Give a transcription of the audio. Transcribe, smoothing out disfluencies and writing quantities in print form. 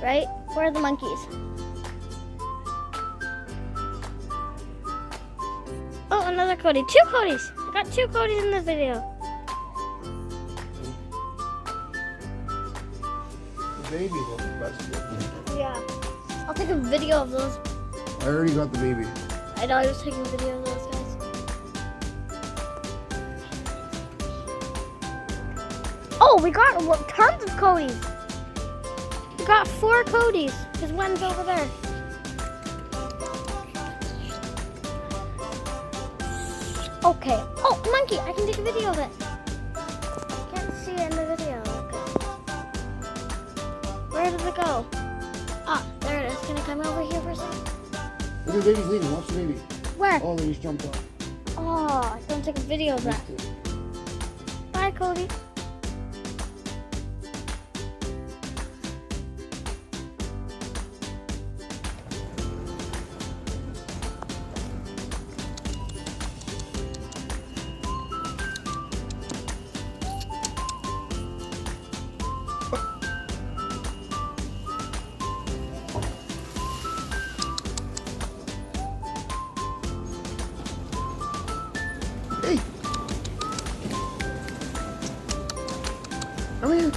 right? Where are the monkeys? Oh, another Cody. 2 Codys. I got 2 Codys in this video. The baby looks best. Yeah. I'll take a video of those. I already got the baby. I know I was taking a video of those guys. Oh, we got tons of Codys. We got 4 Codys, because one's over there. Okay. Oh, monkey! I can take a video of it. Can't see it in the video. Okay. Where did it go? Ah, there it is. Can I come over here for a second? Look at the baby's leaving. Watch the baby. Where? Oh, they just jumped off. Oh, I don't take a video of that. Bye, Cody. Hey! Come here.